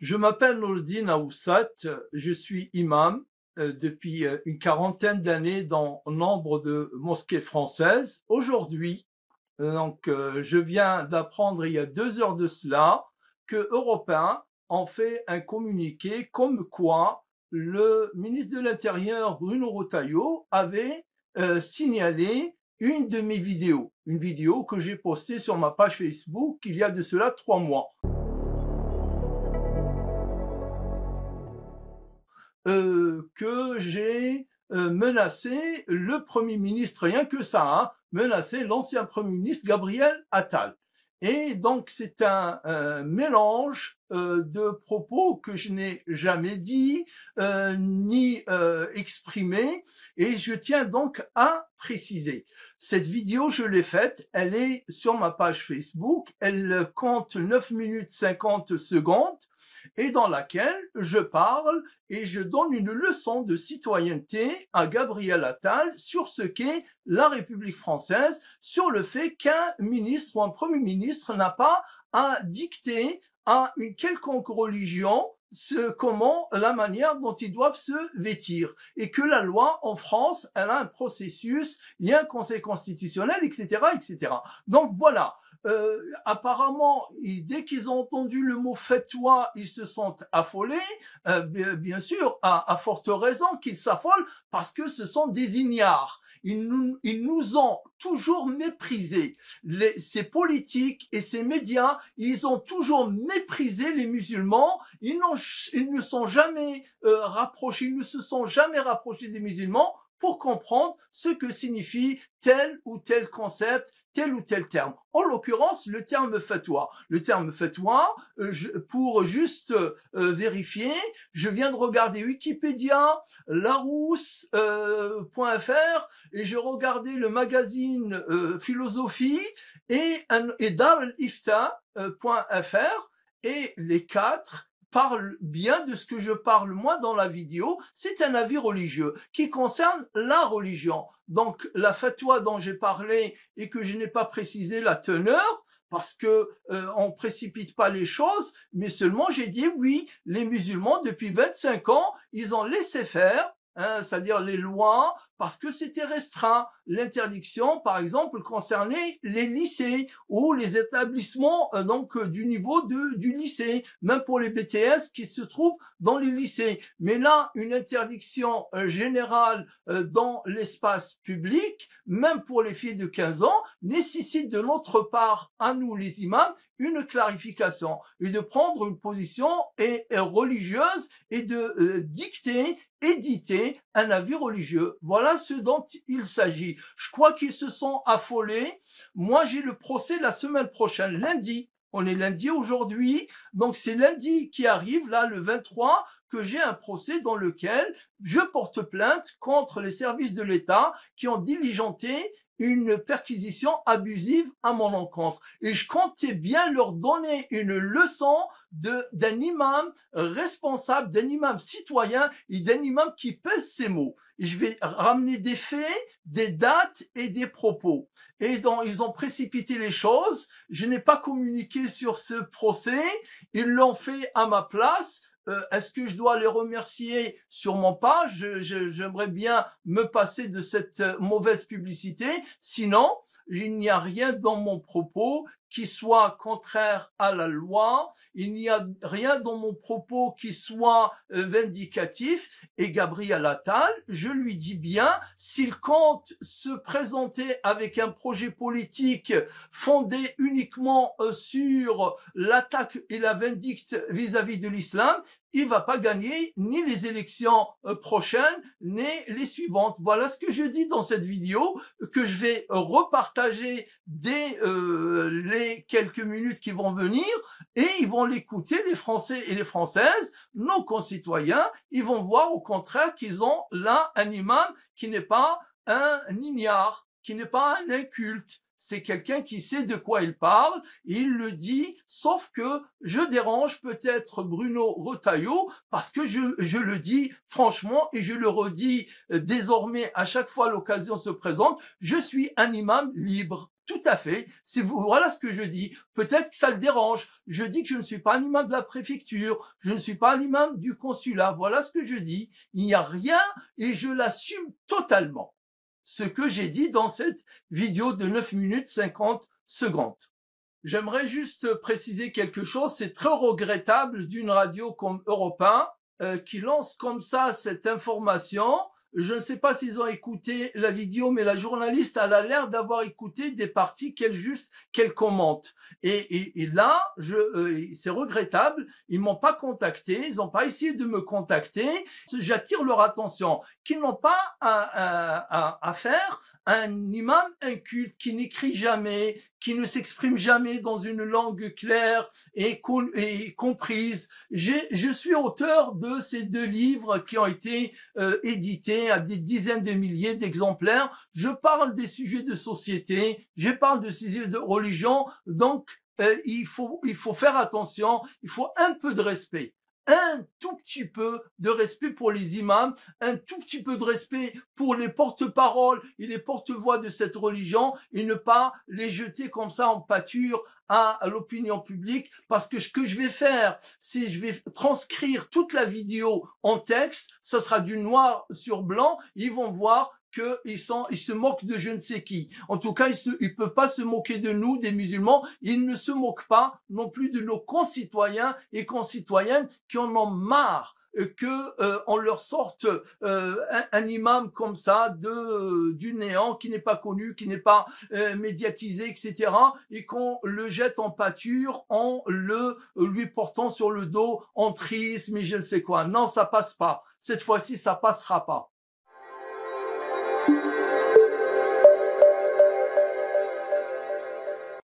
Je m'appelle Nourdine Aoussat, je suis imam depuis une quarantaine d'années dans nombre de mosquées françaises. Aujourd'hui, je viens d'apprendre il y a 2 heures de cela que Europe 1 en fait un communiqué comme quoi le ministre de l'Intérieur Bruno Retailleau avait signalé une de mes vidéos, une vidéo que j'ai postée sur ma page Facebook il y a de cela 3 mois. Que j'ai menacé le Premier ministre, rien que ça, hein, menacé l'ancien Premier ministre Gabriel Attal. Et donc c'est un mélange de propos que je n'ai jamais dit ni exprimé, et je tiens donc à préciser. Cette vidéo, je l'ai faite, elle est sur ma page Facebook, elle compte 9 minutes 50 secondes, et dans laquelle je parle et je donne une leçon de citoyenneté à Gabriel Attal sur ce qu'est la République française, sur le fait qu'un ministre ou un Premier ministre n'a pas à dicter à une quelconque religion comment la manière dont ils doivent se vêtir, et que la loi en France, elle a un processus, il y a un conseil constitutionnel, etc., etc. Donc voilà. Apparemment, dès qu'ils ont entendu le mot fatwa, ils se sont affolés. Bien sûr, à forte raison qu'ils s'affolent, parce que ce sont des ignares. Ils nous ont toujours méprisés. Ces politiques et ces médias, ils ont toujours méprisé les musulmans. Ils ne sont jamais rapprochés, ils ne se sont jamais rapprochés des musulmans pour comprendre ce que signifie tel ou tel concept, tel ou tel terme. En l'occurrence, le terme fatwa. Le terme fatwa, pour juste vérifier, je viens de regarder Wikipédia, larousse.fr, et je regardais le magazine Philosophie et darifta.fr, et les quatre parle bien de ce que je parle moi dans la vidéo. C'est un avis religieux qui concerne la religion. Donc la fatwa dont j'ai parlé et que je n'ai pas précisé la teneur, parce que on précipite pas les choses, mais seulement j'ai dit oui, les musulmans depuis 25 ans, ils ont laissé faire, hein, c'est-à-dire les lois, parce que c'était restreint. L'interdiction, par exemple, concernait les lycées ou les établissements du niveau du lycée, même pour les BTS qui se trouvent dans les lycées. Mais là, une interdiction générale dans l'espace public, même pour les filles de 15 ans, nécessite de notre part, à nous les imams, une clarification et de prendre une position religieuse et de dicter, éditer un avis religieux. Voilà ce dont il s'agit. Je crois qu'ils se sont affolés. Moi, j'ai le procès la semaine prochaine, lundi. On est lundi aujourd'hui, donc c'est lundi qui arrive, là, le 23, que j'ai un procès dans lequel je porte plainte contre les services de l'État qui ont diligenté une perquisition abusive à mon encontre. Et je comptais bien leur donner une leçon d'un imam responsable, d'un imam citoyen et d'un imam qui pèse ses mots. Et je vais ramener des faits, des dates et des propos. Et donc, ils ont précipité les choses. Je n'ai pas communiqué sur ce procès. Ils l'ont fait à ma place. Est-ce que je dois les remercier sur mon page? J'aimerais bien me passer de cette mauvaise publicité. Sinon, il n'y a rien dans mon propos qui soit contraire à la loi. Il n'y a rien dans mon propos qui soit vindicatif. Et Gabriel Attal, je lui dis bien, s'il compte se présenter avec un projet politique fondé uniquement sur l'attaque et la vindicte vis-à-vis de l'islam, il va pas gagner ni les élections prochaines, ni les suivantes. Voilà ce que je dis dans cette vidéo, que je vais repartager dès les quelques minutes qui vont venir, et ils vont l'écouter, les Français et les Françaises, nos concitoyens. Ils vont voir au contraire qu'ils ont là un imam qui n'est pas un ignare, qui n'est pas un inculte. C'est quelqu'un qui sait de quoi il parle, il le dit, sauf que je dérange peut-être Bruno Retailleau, parce que je le dis franchement et je le redis désormais à chaque fois l'occasion se présente, je suis un imam libre. Tout à fait. C'est vous, voilà ce que je dis. Peut-être que ça le dérange. Je dis que je ne suis pas un imam de la préfecture. Je ne suis pas un imam du consulat. Voilà ce que je dis. Il n'y a rien et je l'assume totalement. Ce que j'ai dit dans cette vidéo de 9 minutes 50 secondes. J'aimerais juste préciser quelque chose. C'est très regrettable d'une radio comme Europe 1 qui lance comme ça cette information. Je ne sais pas s'ils ont écouté la vidéo, mais la journaliste elle a l'air d'avoir écouté des parties qu'elle commente. Et là, c'est regrettable. Ils m'ont pas contacté, ils n'ont pas essayé de me contacter. J'attire leur attention qu'ils n'ont pas à faire un imam inculte qui n'écrit jamais, qui ne s'exprime jamais dans une langue claire et comprise. Je suis auteur de ces 2 livres qui ont été édités à des dizaines de milliers d'exemplaires. Je parle des sujets de société, je parle de sujets de religion, donc il faut faire attention, il faut un peu de respect. Un tout petit peu de respect pour les imams, un tout petit peu de respect pour les porte-paroles et les porte-voix de cette religion et ne pas les jeter comme ça en pâture à l'opinion publique parce que ce que je vais faire, c'est je vais transcrire toute la vidéo en texte, ça sera du noir sur blanc, ils vont voir qu'ils se moquent de je ne sais qui. En tout cas, ils peuvent pas se moquer de nous, des musulmans. Ils ne se moquent pas non plus de nos concitoyens et concitoyennes qui en ont marre on leur sorte un imam comme ça du néant qui n'est pas connu, qui n'est pas médiatisé, etc. et qu'on le jette en pâture en lui portant sur le dos entrisme et je ne sais quoi. Non, ça passe pas. Cette fois-ci, ça passera pas.